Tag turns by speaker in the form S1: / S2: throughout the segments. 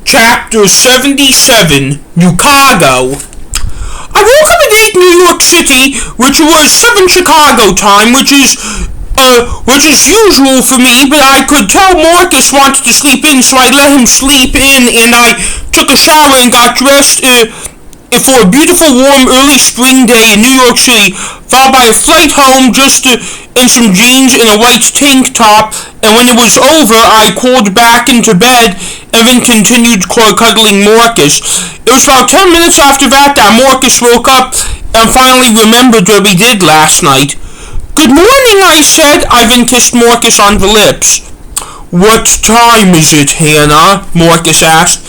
S1: Chapter 77, Newcago. I woke up at 8 New York City, which was 7 Chicago time, which is usual for me, but I could tell Marcus wanted to sleep in, so I let him sleep in, and I took a shower and got dressed for a beautiful, warm, early spring day in New York City, followed by a flight home in some jeans and a white tank top, and when it was over, I crawled back into bed and then continued cuddling Marcus. It was about 10 minutes after that Marcus woke up and finally remembered what we did last night. "Good morning," I said. I then kissed Marcus on the lips. "What time is it, Hannah?" Marcus asked.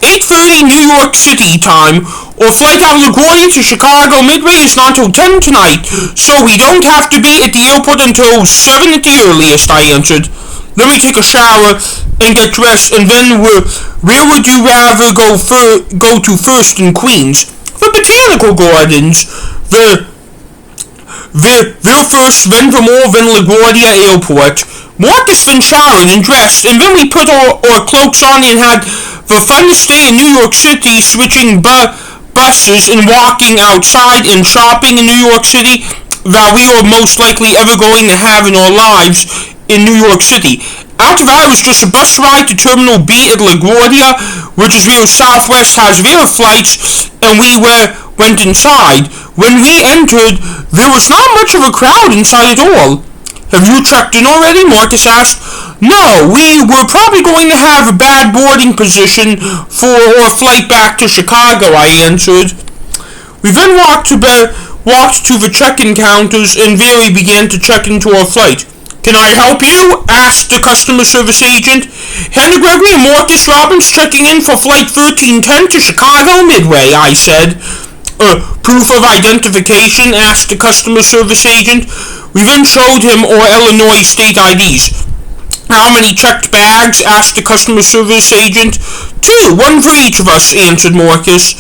S1: 8:30 New York City time. Our flight out of LaGuardia to Chicago Midway is not till 10 tonight, so we don't have to be at the airport until 7 at the earliest, I answered. "Let me take a shower and get dressed, and then where would you rather go to first in Queens?" "The Botanical Gardens. There first, then the mall, then LaGuardia Airport." Marcus then showered and dressed, and then we put our cloaks on and had the finest day in New York City, switching buses and walking outside and shopping in New York City that we are most likely ever going to have in our lives in New York City. After that, it was just a bus ride to Terminal B at LaGuardia, which is where Southwest has their flights, and we went inside. When we entered, there was not much of a crowd inside at all. "Have you checked in already?" Marcus asked. "No, we were probably going to have a bad boarding position for our flight back to Chicago," I answered. We then walked to the check-in counters, and there we began to check into our flight. "Can I help you?" asked the customer service agent. "Hannah Gregory and Marcus Robbins checking in for flight 1310 to Chicago Midway," I said. "Proof of identification?" asked the customer service agent. We then showed him our Illinois state IDs. "How many checked bags?" asked the customer service agent. "2, one for each of us," answered Marcus.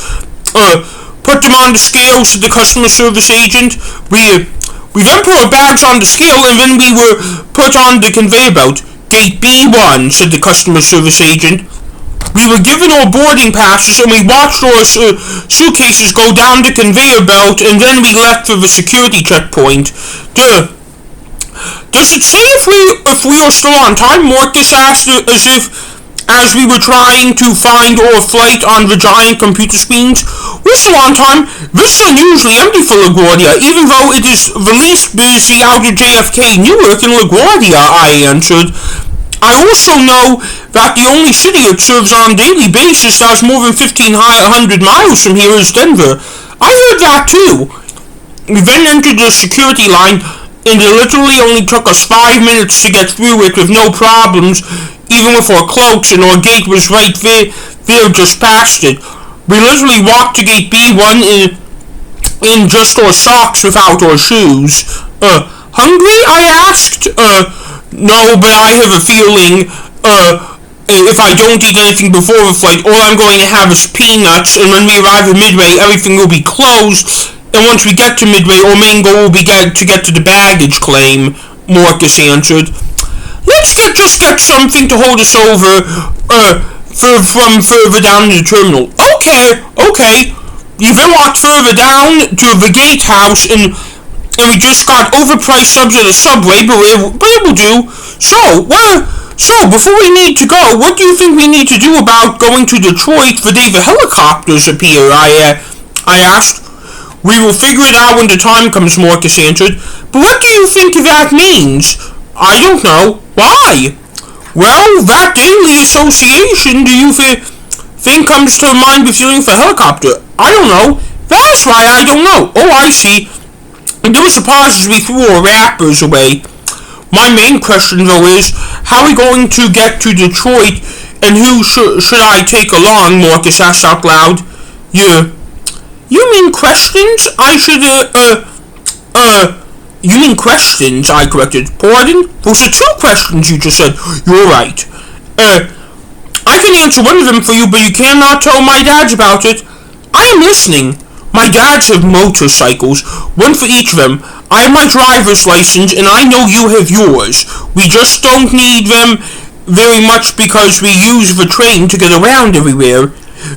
S1: "Put them on the scale," said the customer service agent. We then put our bags on the scale, and then we were put on the conveyor belt. "Gate B1, said the customer service agent. We were given our boarding passes, and we watched our suitcases go down the conveyor belt, and then we left for the security checkpoint. "Does it say if we are still on time?" Marcus asked, as we were trying to find our flight on the giant computer screens. "We're still on time. This is unusually empty for LaGuardia, even though it is the least busy out of JFK, Newark, and LaGuardia," I answered. "I also know that the only city it serves on a daily basis that's more than 1,500 miles from here is Denver." "I heard that too." We then entered the security line, and it literally only took us 5 minutes to get through it with no problems, even with our cloaks, and our gate was right there just past it. We literally walked to gate B1 in just our socks without our shoes. "Hungry?" I asked. "No, but I have a feeling, if I don't eat anything before the flight, all I'm going to have is peanuts, and when we arrive at Midway, everything will be closed, and once we get to Midway, our main goal will be to get to the baggage claim," Marcus answered. "Let's just get something to hold us over, from further down in the terminal." Okay. We then walked further down to the gatehouse, and we just got overpriced subs at a Subway, but it will do. So, before we need to go, what do you think we need to do about going to Detroit the day the helicopters appear? I asked. "We will figure it out when the time comes," Marcus answered. "But what do you think that means?" "I don't know. Why?" "Well, that daily association, do you think comes to mind with feeling for helicopter?" "I don't know. That's why I don't know." "Oh, I see." And there was a pause as we threw our wrappers away. "My main question, though, is how are we going to get to Detroit, and who should I take along?" Marcus asked out loud. You mean questions? You mean questions," I corrected. "Pardon? Those are 2 questions you just said." "You're right. I can answer one of them for you, but you cannot tell my dads about it." "I am listening." "My dads have motorcycles, one for each of them. I have my driver's license, and I know you have yours. We just don't need them very much because we use the train to get around everywhere.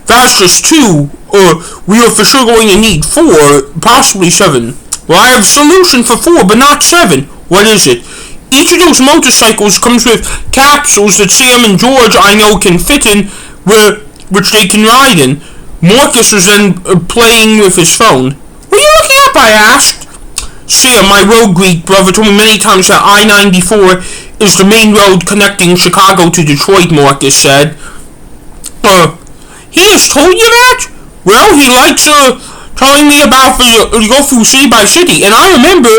S1: That's just 2, or we are for sure going to need 4, possibly 7. Well, I have a solution for 4, but not 7. What is it? Each of those motorcycles comes with capsules that Sam and George I know can fit in, which they can ride in. Marcus was then playing with his phone. What are you looking up? I asked. Sam, my road Greek brother, told me many times that I-94 is the main road connecting Chicago to Detroit, Marcus said. He has told you that? Well, he likes telling me about the go through city by city, and I remember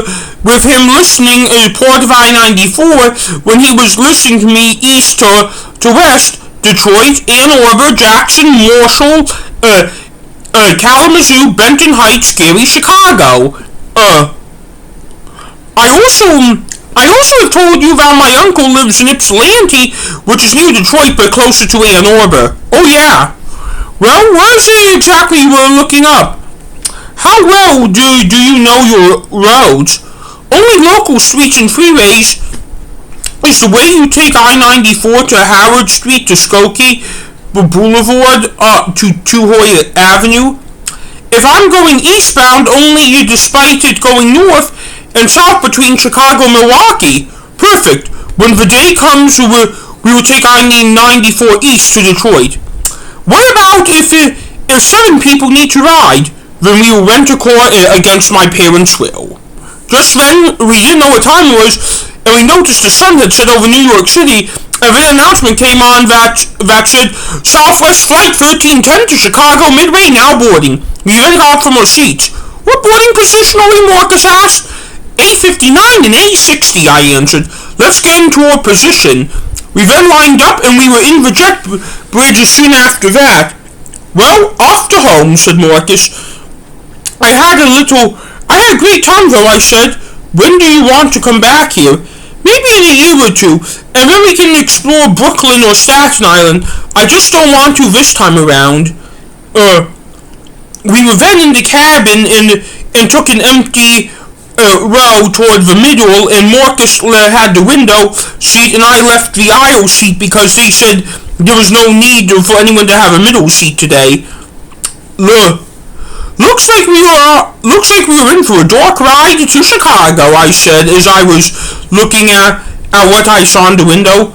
S1: with him listening as part of I-94 when he was listening to me east to west, Detroit, Ann Arbor, Jackson, Marshall, Kalamazoo, Benton Heights, Gary, Chicago. I also have told you that my uncle lives in Ypsilanti, which is near Detroit but closer to Ann Arbor. Oh yeah. Well, where is it exactly you were looking up? How well do you know your roads? Only local streets and freeways is the way you take I-94 to Howard Street to Skokie Boulevard to Tuhoy Avenue. If I'm going eastbound, only despite it going north and south between Chicago and Milwaukee. Perfect. When the day comes, we will take I-94 east to Detroit. What about if 7 people need to ride? Then we will rent a car against my parents' will. Just then, we didn't know what time it was, and we noticed the sun had set over New York City, and then an announcement came on that said, Southwest Flight 1310 to Chicago Midway now boarding. We then got from our seats. What boarding position are we, Marcus asked? A59 and A60, I answered. Let's get into our position. We then lined up, and we were in the jet bridge soon after that. Well, off to home, said Marcus. I had a great time though, I said. When do you want to come back here? Maybe in a year or 2, and then we can explore Brooklyn or Staten Island. I just don't want to this time around. We were then in the cabin and took an empty row toward the middle, and Marcus had the window seat and I left the aisle seat because they said there was no need for anyone to have a middle seat today. Looks like we were in for a dark ride to Chicago, I said as I was looking at what I saw in the window.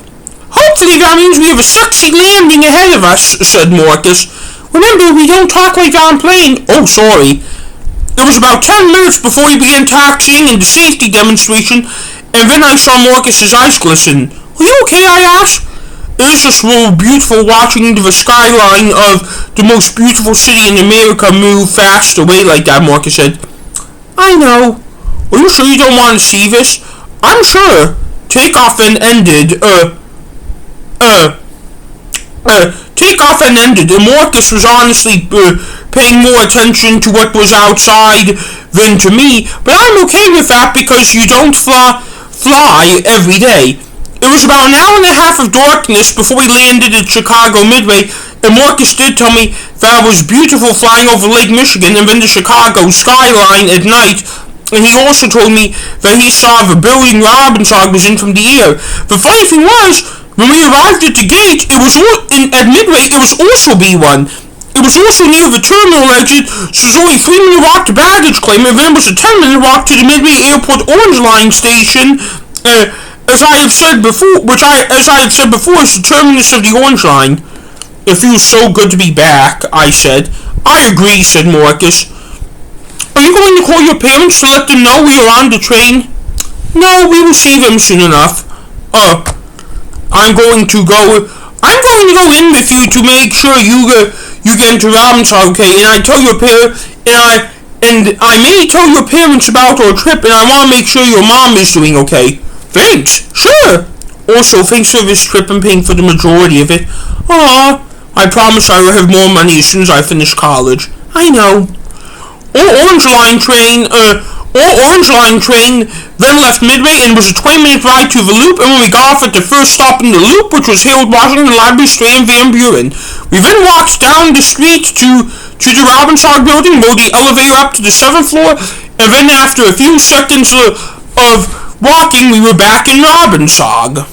S1: Hopefully that means we have a sexy landing ahead of us, said Marcus. Remember, we don't talk like on plane. Oh, sorry. It was about 10 minutes before we began taxiing and the safety demonstration, and then I saw Marcus's eyes glisten. Are you okay, I asked? It is just real beautiful watching the skyline of the most beautiful city in America move fast away like that, Marcus said. I know. Are you sure you don't want to see this? I'm sure. Takeoff then ended, and Marcus was honestly paying more attention to what was outside than to me, but I'm okay with that because you don't fly every day. It was about an hour and a half of darkness before we landed at Chicago Midway, and Marcus did tell me that it was beautiful flying over Lake Michigan and then the Chicago skyline at night, and he also told me that he saw the building Robbinsog was in from the air. The funny thing was, when we arrived at the gate, at Midway, it was also B1. It was also near the terminal exit, so it was only a 3-minute walk to baggage claim, and then it was a 10-minute walk to the Midway Airport Orange Line station, as I have said before, is the terminus of the Orange Line. It feels so good to be back, I said. I agree, said Marcus. Are you going to call your parents to let them know we are on the train? No, we will see them soon enough. I'm going to go in with you to make sure you get into Robbinsog, okay? And I may tell your parents about our trip, and I want to make sure your mom is doing okay. Thanks. Sure. Also, thanks for this trip and paying for the majority of it. I promise I will have more money as soon as I finish college. I know. Our Orange Line train then left Midway and was a 20-minute ride to the Loop, and when we got off at the first stop in the Loop, which was Harold Washington Library Street in Van Buren, we then walked down the street to the Robbinsog building, rode the elevator up to the 7th floor, and then after a few seconds of walking, we were back in Robbinsog.